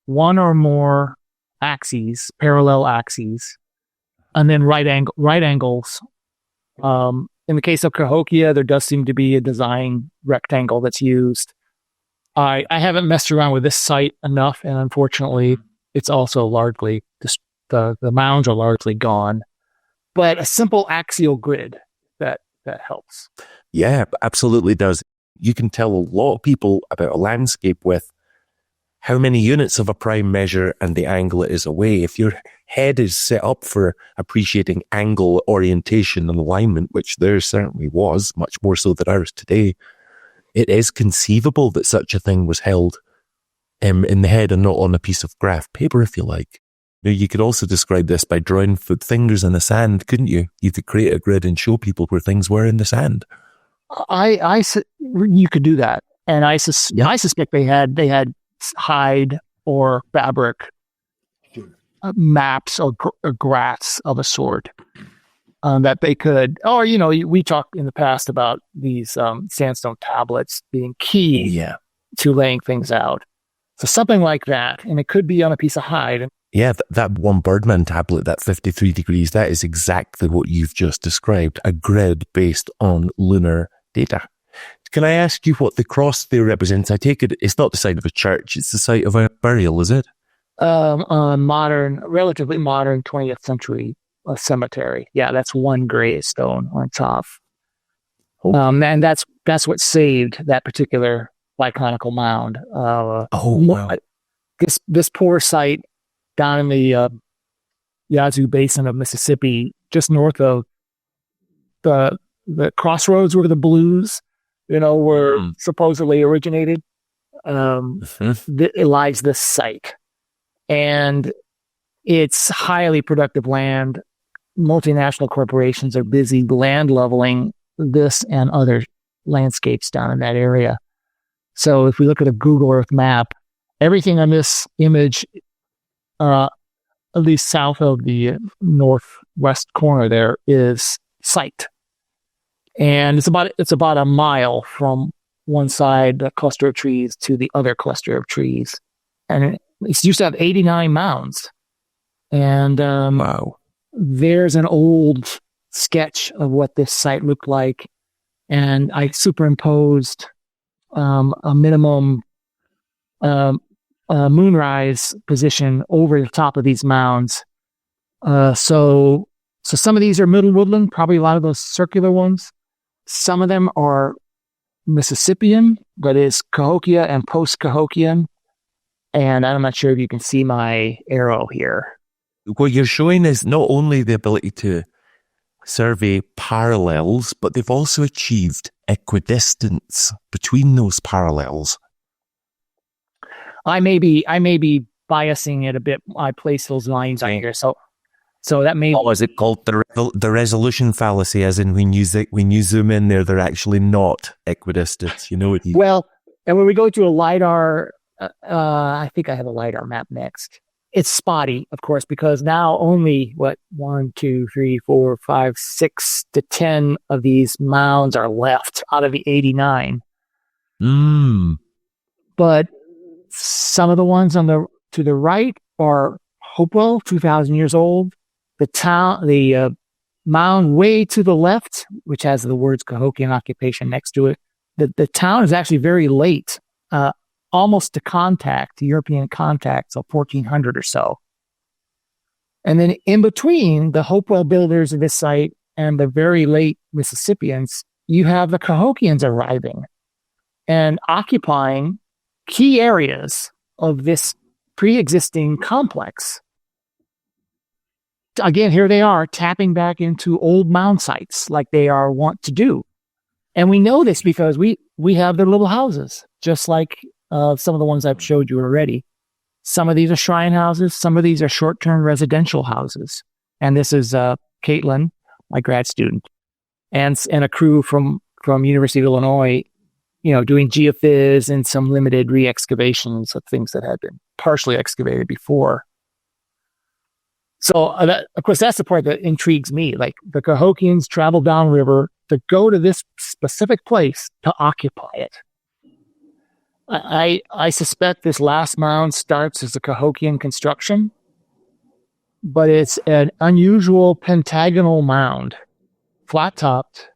one or more axes, parallel axes, and then right angles. In the case of Cahokia, there does seem to be a design rectangle that's used. I haven't messed around with this site enough, and unfortunately, it's also largely the mounds are largely gone. But a simple axial grid that helps. Yeah, absolutely does. You can tell a lot of people about a landscape with how many units of a prime measure and the angle it is away. If your head is set up for appreciating angle, orientation, and alignment, which there certainly was, much more so than ours today, it is conceivable that such a thing was held in the head and not on a piece of graph paper, if you like. Now, you could also describe this by drawing fingers in the sand, couldn't you? You could create a grid and show people where things were in the sand. You could do that, and I suspect they had hide or fabric maps or graphs of a sort that they could. Or we talked in the past about these sandstone tablets being key to laying things out. So something like that, and it could be on a piece of hide. Yeah, that one Birdman tablet, that 53 degrees, that is exactly what you've just described, a grid based on lunar data. Can I ask you what the cross there represents? I take it it's not the site of a church, it's the site of a burial, is it? Relatively modern 20th century cemetery. Yeah, that's one gravestone on top. And that's what saved that particular biconical mound. Wow. This poor site down in the Yazoo Basin of Mississippi, just north of the crossroads where the blues, were supposedly originated. It lies this site, and it's highly productive land. Multinational corporations are busy land leveling this and other landscapes down in that area. So if we look at a Google Earth map, everything on this image, at least south of the northwest corner there, is site. And it's about a mile from one side, the cluster of trees, to the other cluster of trees. And it used to have 89 mounds. And wow. There's an old sketch of what this site looked like. And I superimposed a minimum moonrise position over the top of these mounds. So some of these are middle woodland, probably a lot of those circular ones. Some of them are Mississippian, but it's Cahokia and post-Cahokian. And I'm not sure if you can see my arrow here. What you're showing is not only the ability to survey parallels, but they've also achieved equidistance between those parallels. I may be biasing it a bit. I place those lines on here, so that may. Is it called the resolution fallacy? As in, when you zoom in there, they're actually not equidistant. Well, and when we go to a LiDAR, I think I have a LiDAR map next. It's spotty, of course, because now only 1, 2, 3, 4, 5, 6 to 10 of these mounds are left out of the 89. But some of the ones to the right are Hopewell, 2,000 years old. The mound way to the left, which has the words Cahokian occupation next to it, the town is actually very late, almost to European contact, so 1400 or so. And then in between the Hopewell builders of this site and the very late Mississippians, you have the Cahokians arriving and occupying key areas of this pre-existing complex. Again, here they are tapping back into old mound sites like they are wont to do. And we know this because we have their little houses, just like some of the ones I've showed you already. Some of these are shrine houses. Some of these are short-term residential houses. And this is Caitlin, my grad student, and a crew from University of Illinois, doing geophys and some limited re-excavations of things that had been partially excavated before. So, of course, that's the part that intrigues me. Like, the Cahokians traveled downriver to go to this specific place to occupy it. I suspect this last mound starts as a Cahokian construction, but it's an unusual pentagonal mound, flat-topped,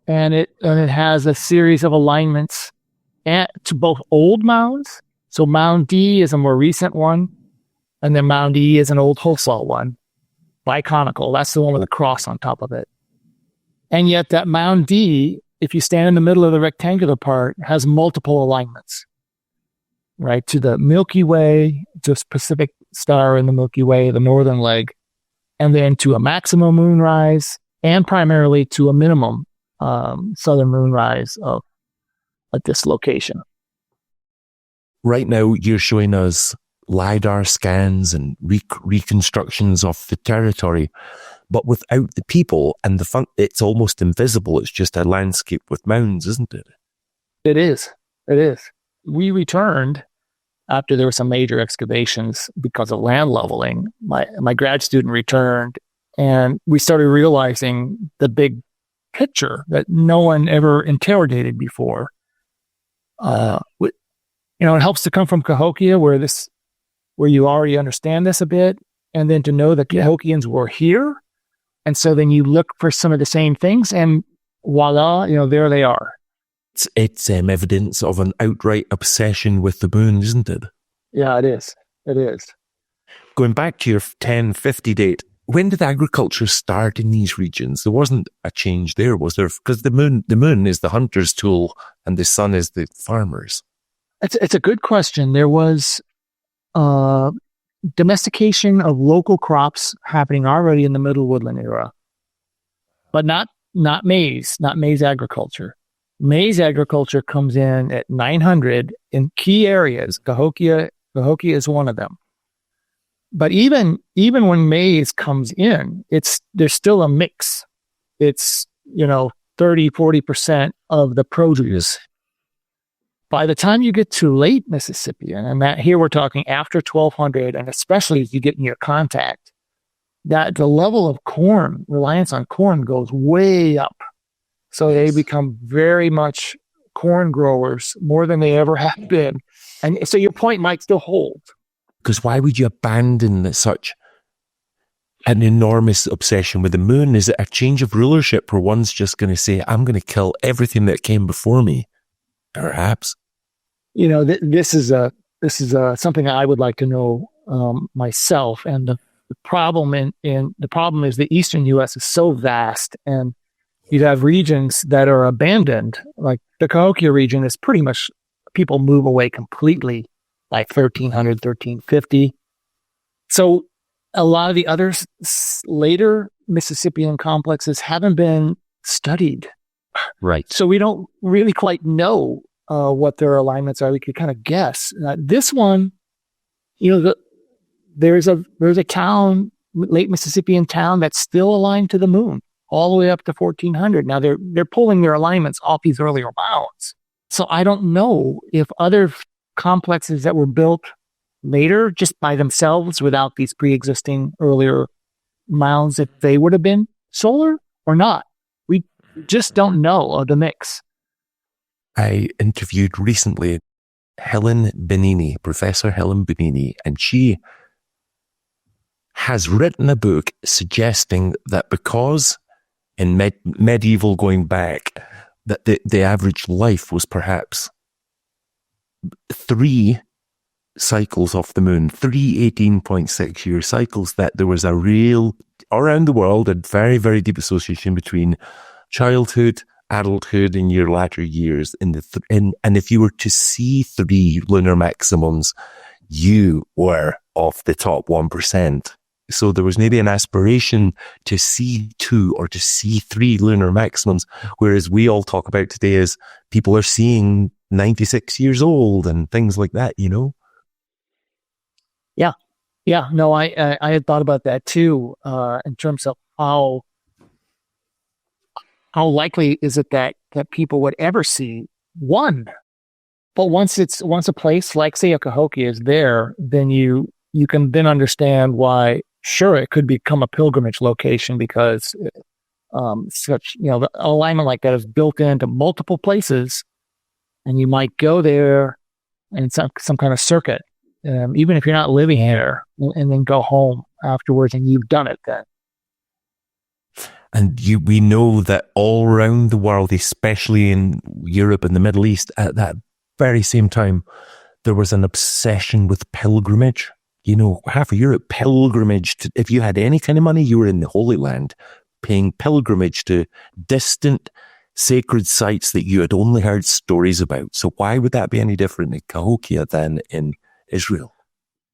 and it has a series of alignments to both old mounds. So Mound D is a more recent one, and then Mound E is an old Hopewell one, biconical. That's the one with a cross on top of it. And yet that Mound D, if you stand in the middle of the rectangular part, has multiple alignments, right? To the Milky Way, to a specific star in the Milky Way, the northern leg, and then to a maximum moonrise, and primarily to a minimum southern moonrise at this location. Right now, you're showing us LiDAR scans and reconstructions of the territory, but without the people and it's almost invisible. It's just a landscape with mounds, isn't it? It is. We returned after there were some major excavations because of land leveling. My grad student returned, and we started realizing the big picture that no one ever interrogated before. It helps to come from Cahokia, where you already understand this a bit, and then to know that Cahokians were here. And so then you look for some of the same things, and voila, there they are. It's evidence of an outright obsession with the moon, isn't it? Yeah, it is. Going back to your 1050 date, when did agriculture start in these regions? There wasn't a change there, was there? Because the moon is the hunter's tool and the sun is the farmer's. It's a good question. There was domestication of local crops happening already in the Middle Woodland era, but not maize agriculture. Maize agriculture comes in at 900 in key areas. Cahokia is one of them. But even when maize comes in, there's still a mix. It's 30-40% of the produce. By the time you get to late Mississippian, and that here we're talking after 1200, and especially as you get near contact, that the level of reliance on corn goes way up. So they become very much corn growers, more than they ever have been. And so your point might still hold. Because why would you abandon such an enormous obsession with the moon? Is it a change of rulership where one's just going to say, I'm going to kill everything that came before me? Perhaps. This is something I would like to know myself. And the problem the problem is the eastern U.S. is so vast, and you have regions that are abandoned. Like the Cahokia region is pretty much, people move away completely, like 1300, 1350. So a lot of the other later Mississippian complexes haven't been studied. Right. So we don't really quite know what their alignments are. We could kind of guess. This one, there's a town, late Mississippian town, that's still aligned to the moon all the way up to 1400. Now they're pulling their alignments off these earlier mounds. So I don't know if other complexes that were built later just by themselves without these pre-existing earlier mounds, if they would have been solar or not. We just don't know of the mix. I interviewed recently Professor Helen Benini, and she has written a book suggesting that because in medieval going back, that the average life was perhaps 3 cycles off the moon, 3 18.6-year cycles, that there was a real, around the world, a very, very deep association between childhood, adulthood, and your latter years. And if you were to see 3 lunar maximums, you were of the top 1%. So there was maybe an aspiration to see 2 or to see 3 lunar maximums, whereas we all talk about today as people are seeing 96 years old and things like that, you know? Yeah. No, I had thought about that too, in terms of how likely is it that people would ever see one. But once a place like, say, a Cahokia is there, then you can then understand why, sure, it could become a pilgrimage location, because such, the alignment like that is built into multiple places, and you might go there in some kind of circuit, even if you're not living here, and then go home afterwards, and you've done it then. And we know that all around the world, especially in Europe and the Middle East, at that very same time, there was an obsession with pilgrimage. Half of Europe pilgrimaged. If you had any kind of money, you were in the Holy Land, paying pilgrimage to distant sacred sites that you had only heard stories about. So why would that be any different in Cahokia than in Israel?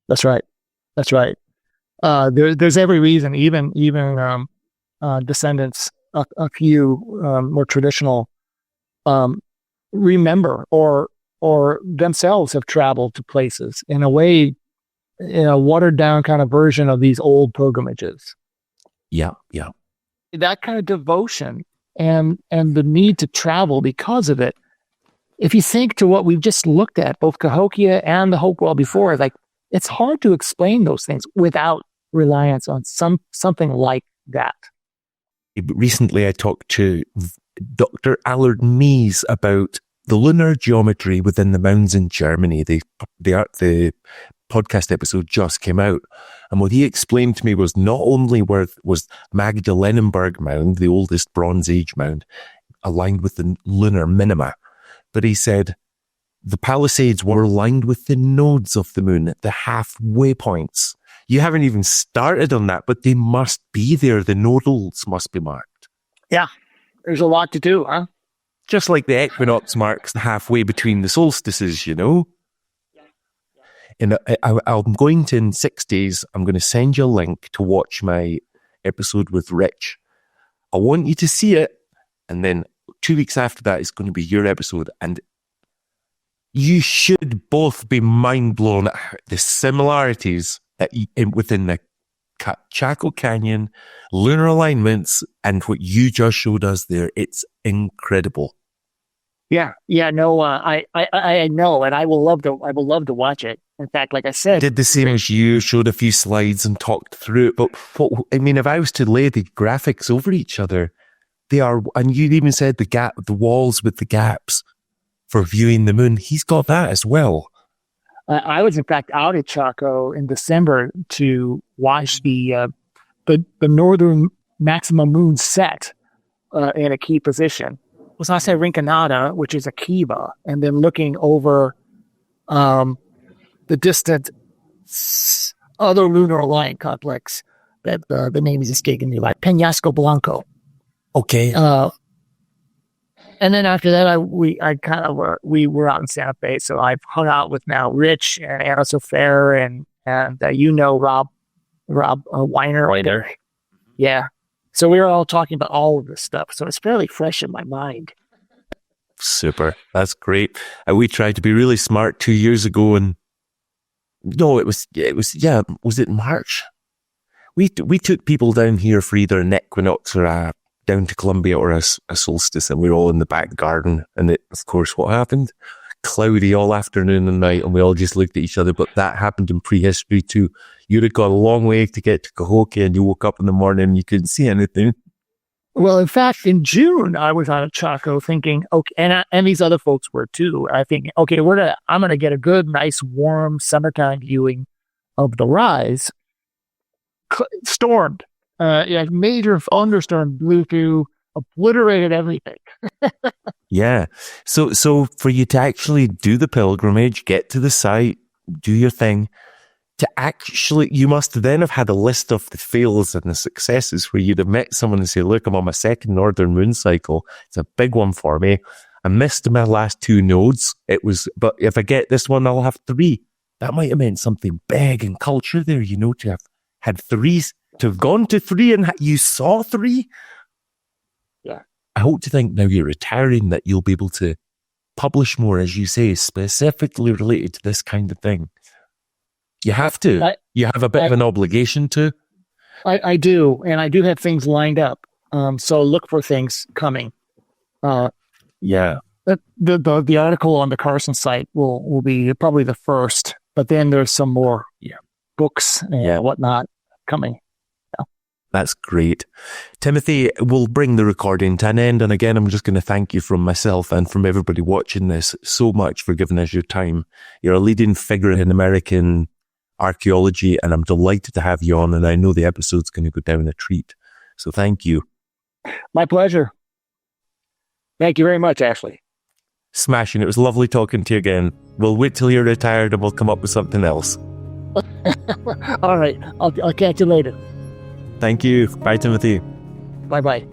That's right. There's every reason, even descendants, a few more traditional, remember or themselves have traveled to places in a way, in a watered down kind of version of these old pilgrimages. Yeah. That kind of devotion and the need to travel because of it. If you think to what we've just looked at, both Cahokia and the Hopewell before, like, it's hard to explain those things without reliance on something like that. Recently, I talked to Dr. Allard Mies about the lunar geometry within the mounds in Germany. The podcast episode just came out. And what he explained to me was not only was Magdalenenberg Mound, the oldest Bronze Age mound, aligned with the lunar minima, but he said the Palisades were aligned with the nodes of the moon, the halfway points. You haven't even started on that, but they must be there. The nodals must be marked. Yeah, there's a lot to do, huh? Just like the equinox marks the halfway between the solstices, And I'm going to, in 6 days, I'm going to send you a link to watch my episode with Rich. I want you to see it, and then 2 weeks after that is going to be your episode, and you should both be mind blown at the similarities that within the Chaco Canyon, lunar alignments, and what you just showed us there. It's incredible. Yeah, no, I know, and I will love to watch it. In fact, like I said, I did the same as you, showed a few slides and talked through it. But if I was to lay the graphics over each other, they are, and you even said the walls with the gaps for viewing the moon. He's got that as well. I was in fact out at Chaco in December to watch the northern maximum moon set in a key position. It was Asa Rinconada, which is a kiva, and then looking over the distant other lunar aligned complex that the name is escaping me, like Peñasco Blanco. Okay. And then after that, we were out in Santa Fe, so I've hung out with now Rich and Anna Sofer and Rob Weiner. Yeah. So we were all talking about all of this stuff, so it's fairly fresh in my mind. Super. That's great. We tried to be really smart 2 years ago, and was it March? We took people down here for either an equinox or down to Columbia or a solstice, and we were all in the back garden. And of course, what happened? Cloudy all afternoon and night, and we all just looked at each other. But that happened in prehistory too. You'd have got a long way to get to Cahokia, and you woke up in the morning and you couldn't see anything. Well, in fact, in June, I was out at Chaco thinking, okay, and these other folks were too. I think, okay, I'm gonna get a good, nice, warm summertime viewing of the rise. Stormed, major thunderstorm blew through obliterated everything. Yeah. So for you to actually do the pilgrimage, get to the site, do your thing, you must then have had a list of the fails and the successes where you'd have met someone and say, look, I'm on my second northern moon cycle. It's a big one for me. I missed my last 2 nodes. But if I get this one, I'll have 3. That might have meant something big in culture there, to have had 3, to have gone to 3 and you saw 3. Yeah. I hope to think now you're retiring that you'll be able to publish more, as you say, specifically related to this kind of thing. You have to. You have a bit of an obligation to. I do, and I do have things lined up. So look for things coming. Yeah. The article on the Carson site will be probably the first, but then there's some more books and whatnot coming. Yeah. That's great. Timothy, we'll bring the recording to an end. And again, I'm just going to thank you from myself and from everybody watching this so much for giving us your time. You're a leading figure in American archaeology, and I'm delighted to have you on, and I know the episode's going to go down a treat. So thank you. My pleasure. Thank you very much, Ashley. Smashing. It was lovely talking to you again. We'll wait till you're retired and we'll come up with something else. All right. I'll catch you later. Thank you. Bye, Timothy. Bye-bye.